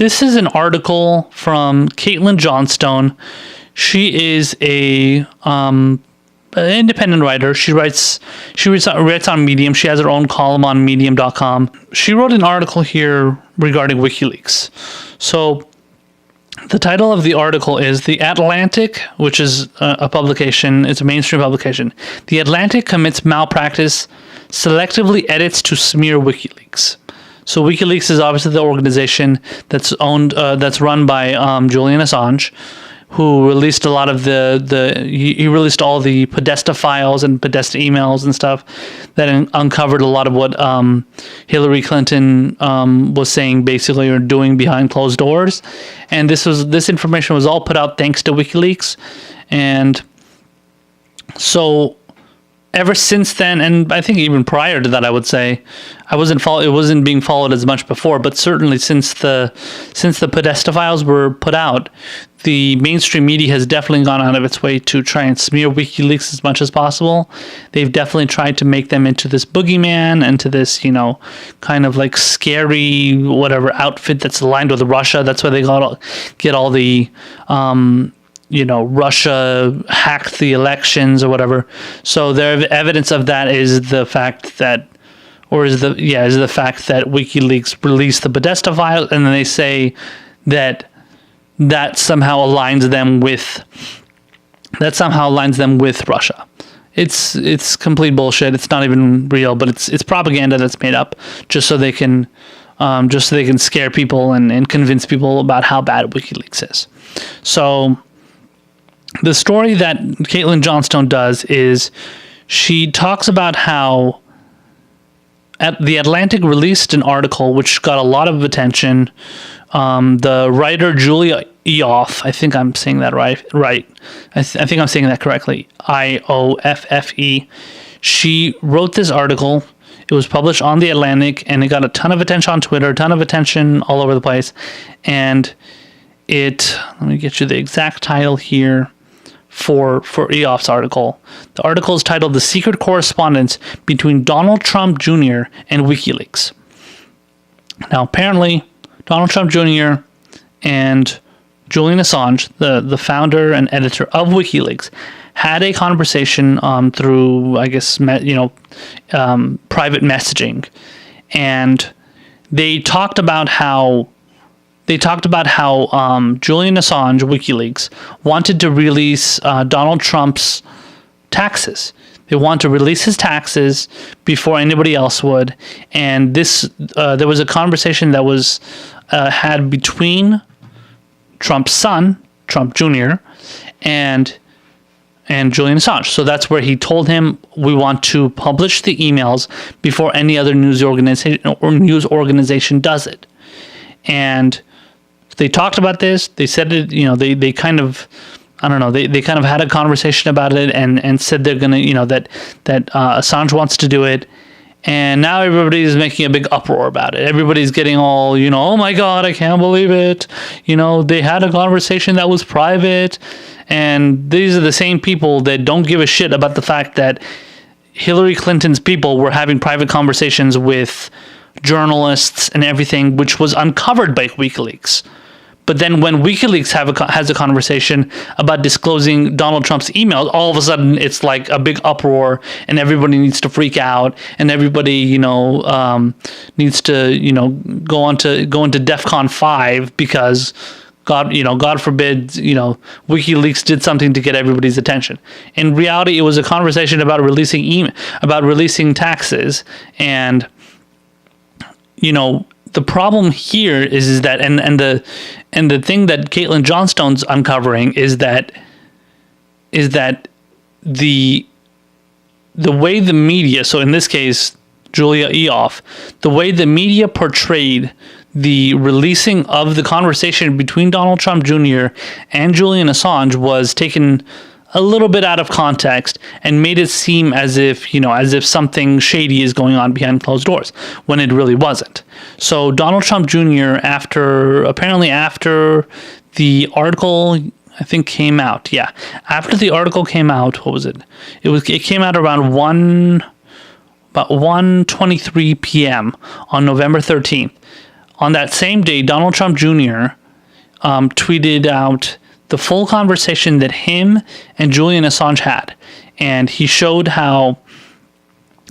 This is an article from Caitlin Johnstone. She is an independent writer. She writes on Medium. She has her own column on medium.com. She wrote an article here regarding WikiLeaks. So the title of the article is The Atlantic, which is a publication. It's a mainstream publication. The Atlantic commits malpractice, selectively edits to smear WikiLeaks. So WikiLeaks is obviously the organization that's run by Julian Assange, who released a lot of he released all the Podesta files and Podesta emails and stuff that uncovered a lot of what Hillary Clinton was saying basically, or doing behind closed doors. And this information was all put out thanks to WikiLeaks. And so ever since then, and I think even prior to that, I would say, it wasn't being followed as much before, but certainly since the Podesta files were put out, the mainstream media has definitely gone out of its way to try and smear WikiLeaks as much as possible. They've definitely tried to make them into this boogeyman, into this, kind of like scary whatever outfit that's aligned with Russia. That's why they get all the Russia hacked the elections or whatever. So their evidence of that is the fact that, WikiLeaks released the Podesta file, and then they say that somehow aligns them with Russia. It's complete bullshit. It's not even real, but it's propaganda that's made up just so they can scare people and convince people about how bad WikiLeaks is. So the story that Caitlin Johnstone does is she talks about how The Atlantic released an article which got a lot of attention. The writer Julia Ioffe, I think I'm saying that right. I think I'm saying that correctly. Ioffe. She wrote this article. It was published on The Atlantic, and it got a ton of attention on Twitter, a ton of attention all over the place. And let me get you the exact title here for Ioffe's article. The article is titled "The Secret Correspondence Between Donald Trump Jr. and WikiLeaks." Now, apparently, Donald Trump Jr. and Julian Assange, the founder and editor of WikiLeaks, had a conversation through, I guess, private messaging, and they talked about how Julian Assange, WikiLeaks, wanted to release Donald Trump's taxes. They want to release his taxes before anybody else would. And there was a conversation that was had between Trump's son, Trump Jr., and Julian Assange. So that's where he told him, we want to publish the emails before any other news organization does it. And they talked about this. They said it, they kind of, I don't know, they kind of had a conversation about it and said they're going to, that Assange wants to do it. And now everybody's making a big uproar about it. Everybody's getting all, oh my God, I can't believe it. They had a conversation that was private. And these are the same people that don't give a shit about the fact that Hillary Clinton's people were having private conversations with journalists and everything, which was uncovered by WikiLeaks. But then when WikiLeaks has a conversation about disclosing Donald Trump's emails, all of a sudden it's like a big uproar, and everybody needs to freak out, and everybody needs to go into DEFCON 5 because God forbid WikiLeaks did something to get everybody's attention. In reality, it was a conversation about releasing taxes, and the problem here is that, and the thing that Caitlin Johnstone's uncovering is that the way the media, so in this case Julia Ioffe, the way the media portrayed the releasing of the conversation between Donald Trump Jr. and Julian Assange was taken a little bit out of context and made it seem as if something shady is going on behind closed doors, when it really wasn't. So Donald Trump Jr., after the article, I think, came out. Yeah. After the article came out, what was it? It came out around 1:23 p.m. on November 13th. on that same day, Donald Trump Jr. Tweeted out the full conversation that him and Julian Assange had, and he showed how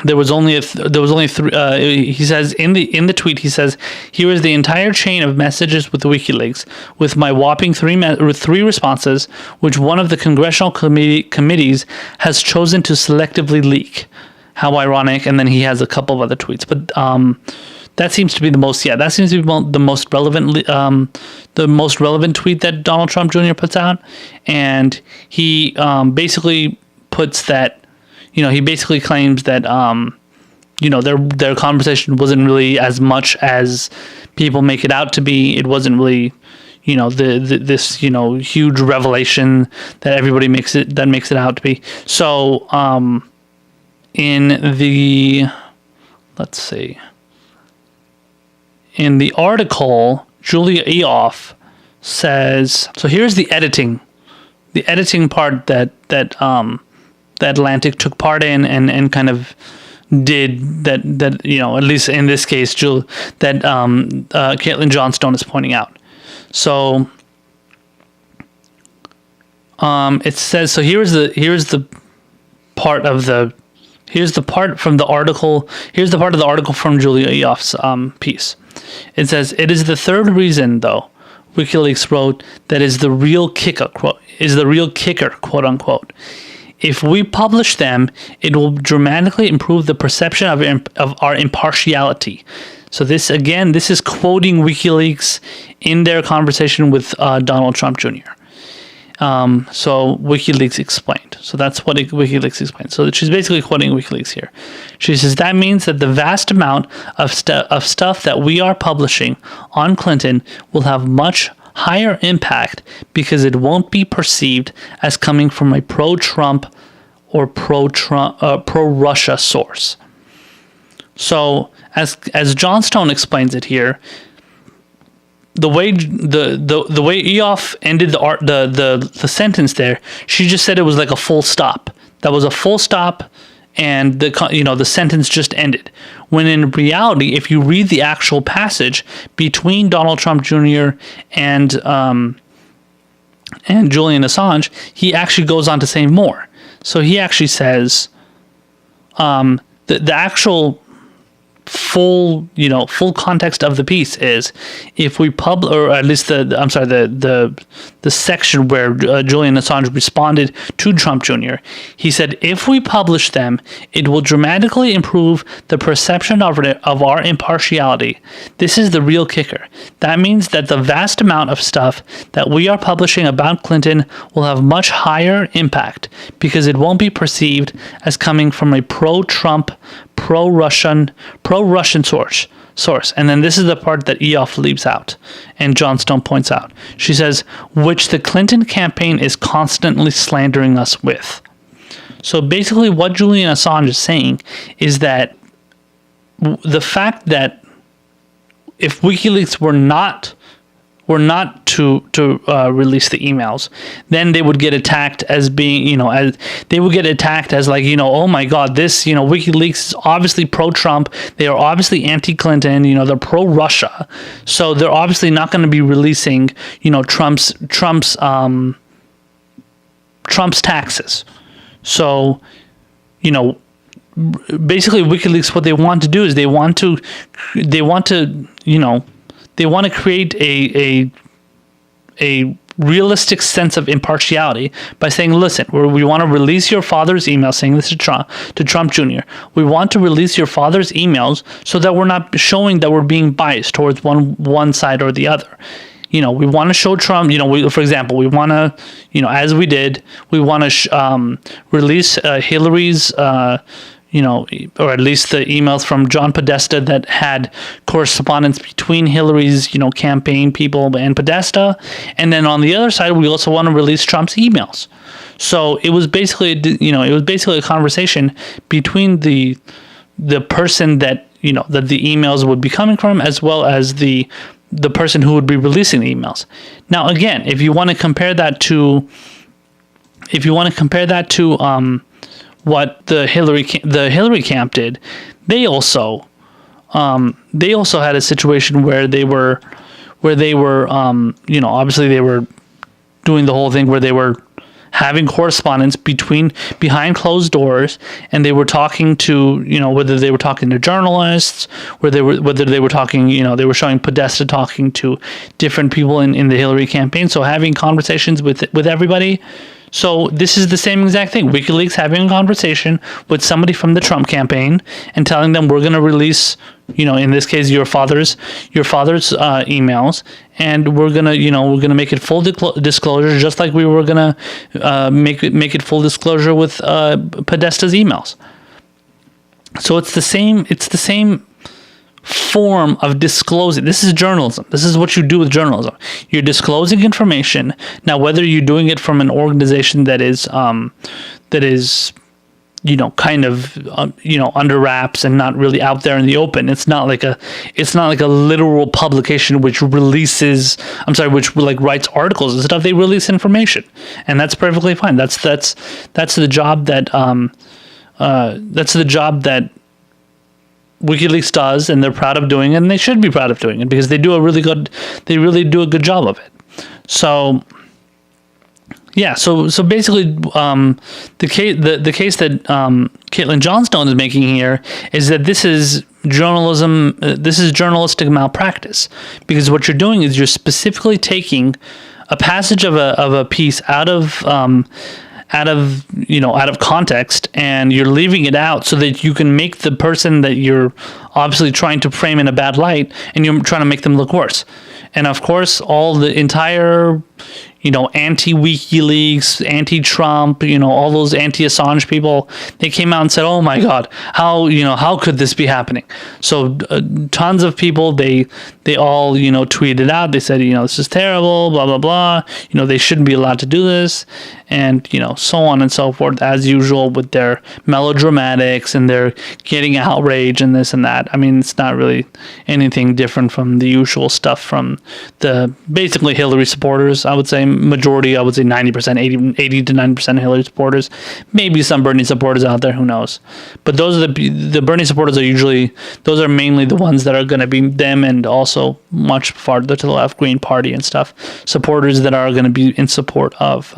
there was only three. He says in the tweet, he says, "Here is the entire chain of messages with WikiLeaks, with my whopping three responses, which one of the congressional committees has chosen to selectively leak." How ironic! And then he has a couple of other tweets, but that seems to be the most. Yeah, that seems to be the most relevant. The most relevant tweet that Donald Trump Jr. puts out, and he basically puts that. He basically claims that their conversation wasn't really as much as people make it out to be. It wasn't really, this huge revelation that everybody makes it out to be. So in the article, Julia Ioffe says, so here's the editing part that the Atlantic took part in and kind of did that at least in this case, that Caitlin Johnstone is pointing out. So it says, so here's the part from the article. Here's the part of the article from Julia Ioffe's piece. It says, "It is the third reason, though," WikiLeaks wrote, "that is the real kicker," quote unquote. "If we publish them, it will dramatically improve the perception of our impartiality." So this is quoting WikiLeaks in their conversation with Donald Trump Jr. So WikiLeaks explained. So that's what WikiLeaks explained. So she's basically quoting WikiLeaks here. She says, "That means that the vast amount of stuff that we are publishing on Clinton will have much higher impact because it won't be perceived as coming from a pro-Trump or pro-Russia source." So as Johnstone explains it here, the way Ioffe ended the sentence there, she just said it was like a full stop. That was a full stop, and the sentence just ended. When in reality, if you read the actual passage between Donald Trump Jr. and Julian Assange, he actually goes on to say more. So he actually says the actual full context of the piece is, if we or at least the section where Julian Assange responded to Trump Jr. He said, "If we publish them, it will dramatically improve the perception of our impartiality. This is the real kicker. That means that the vast amount of stuff that we are publishing about Clinton will have much higher impact because it won't be perceived as coming from a pro-Trump, pro-Russian source." And then this is the part that Ioffe leaves out and Johnstone points out. She says, "which the Clinton campaign is constantly slandering us with." So basically what Julian Assange is saying is that the fact that if WikiLeaks were not to release the emails, then they would get attacked as being, oh my God, this, WikiLeaks is obviously pro-Trump. They are obviously anti-Clinton. They're pro-Russia. So they're obviously not going to be releasing, Trump's taxes. So, basically WikiLeaks, what they want to do is they want to create a realistic sense of impartiality by saying, listen, we want to release your father's email, saying this to Trump Jr. We want to release your father's emails so that we're not showing that we're being biased towards one side or the other. We want to show Trump, for example, we want to, as we did, we want to release Hillary's or at least the emails from John Podesta that had correspondence between Hillary's, campaign people and Podesta. And then on the other side, we also want to release Trump's emails. So it was basically, a conversation between the person that, that the emails would be coming from, as well as the person who would be releasing the emails. Now, again, if you want to compare that to what the Hillary camp did, they also they also had a situation where they were, obviously they were doing the whole thing where they were having correspondence behind closed doors, and they were talking to, whether they were talking to journalists, whether they were talking, they were showing Podesta talking to different people in the Hillary campaign. So having conversations with everybody. So this is the same exact thing. WikiLeaks having a conversation with somebody from the Trump campaign and telling them, we're going to release, in this case, your father's emails, and we're gonna make it full disclosure, just like we were gonna make it full disclosure with Podesta's emails. So it's the same form of disclosing. This is journalism. This is what you do with journalism. You're disclosing information. Now, whether you're doing it from an organization that is kind of under wraps and not really out there in the open. It's not like a literal publication which writes articles and stuff. They release information, and that's perfectly fine. That's the job that WikiLeaks does, and they're proud of doing it, and they should be proud of doing it because they really do a good job of it. So yeah, so basically, the case that Caitlin Johnstone is making here is that this is journalism. This is journalistic malpractice, because what you're doing is you're specifically taking a passage of a piece out of context, and you're leaving it out so that you can make the person that you're obviously trying to frame in a bad light, and you're trying to make them look worse. And of course, all the entire, anti-WikiLeaks, anti-Trump, all those anti-Assange people, they came out and said, "Oh my God, how could this be happening?" So tons of people, they all, tweeted out. They said, this is terrible, blah, blah, blah. They shouldn't be allowed to do this, and, so on and so forth, as usual with their melodramatics and their getting outrage and this and that. I mean, it's not really anything different from the usual stuff from the basically Hillary supporters. I would say majority, 90%, 80 to 90% Hillary supporters. Maybe some Bernie supporters out there, who knows? But those are the Bernie supporters are mainly the ones that are going to be them, and also much farther to the left, Green Party and stuff, supporters that are going to be in support of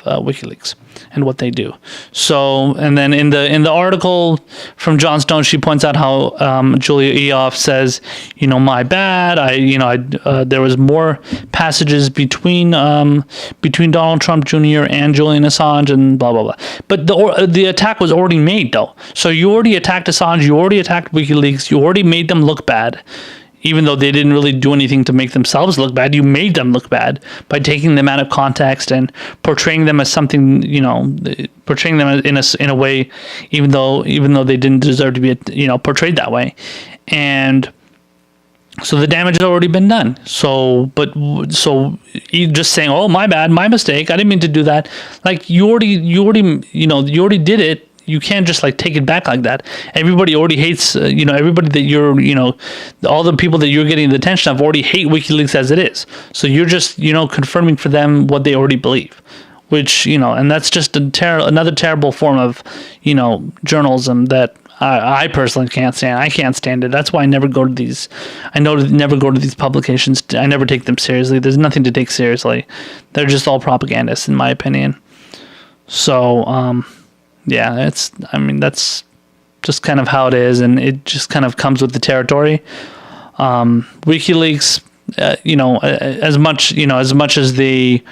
WikiLeaks and what they do. So, and then in the article from Johnstone, she points out how Julia Ioffe says, my bad. There was more passages between Donald Trump Jr. and Julian Assange and blah blah blah. But the attack was already made, though. So you already attacked Assange. You already attacked WikiLeaks. You already made them look bad. Even though they didn't really do anything to make themselves look bad, you made them look bad by taking them out of context and portraying them as something, portraying them in a way, even though they didn't deserve to be, portrayed that way. And so the damage has already been done. So you just saying, "Oh, my bad, my mistake, I didn't mean to do that." Like you already did it. You can't just take it back like that. Everybody already hates, everybody that you're, all the people that you're getting the attention of already hate WikiLeaks as it is. So you're just, confirming for them what they already believe, which, and that's just another terrible form of, journalism that I personally can't stand. I can't stand it. That's why I never go to these. Never go to these publications. I never take them seriously. There's nothing to take seriously. They're just all propagandists, in my opinion. So, yeah, that's just kind of how it is, and it just kind of comes with the territory. WikiLeaks, as much as they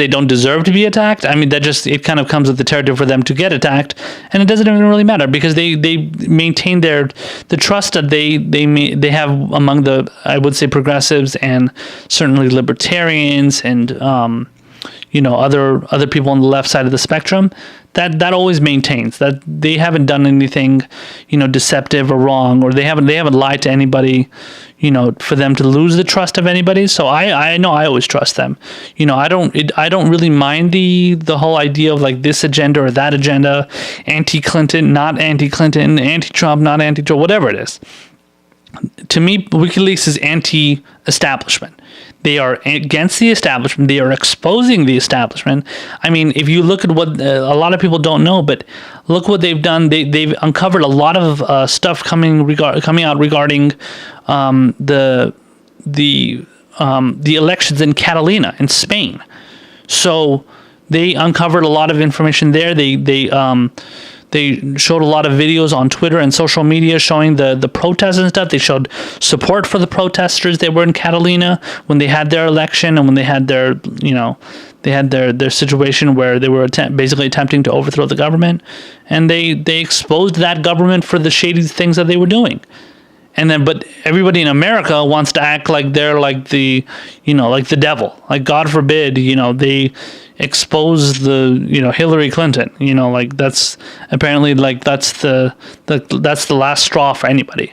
don't deserve to be attacked, it kind of comes with the territory for them to get attacked, and it doesn't even really matter because they maintain the trust that they have among the, I would say, progressives and certainly libertarians and other people on the left side of the spectrum. That always maintains that they haven't done anything, deceptive or wrong, or they haven't lied to anybody, for them to lose the trust of anybody. So I know I always trust them. I don't really mind the whole idea of this agenda or that agenda, anti-Clinton, not anti-Clinton, anti-Trump, not anti-Trump, whatever it is. to me, WikiLeaks is anti-establishment. They are against the establishment. They are exposing the establishment. I mean, if you look at what a lot of people don't know, but look what they've done. They've uncovered a lot of stuff coming out regarding the elections in Catalina in Spain. So they uncovered a lot of information there. They showed a lot of videos on Twitter and social media showing the protests and stuff. They showed support for the protesters that were in Catalina when they had their election and when they had their, their situation where they were basically attempting to overthrow the government. And they exposed that government for the shady things that they were doing. And then, but everybody in America wants to act like they're like the, like the devil. Like, God forbid, they expose the, Hillary Clinton. Like, that's apparently, like, that's the last straw for anybody.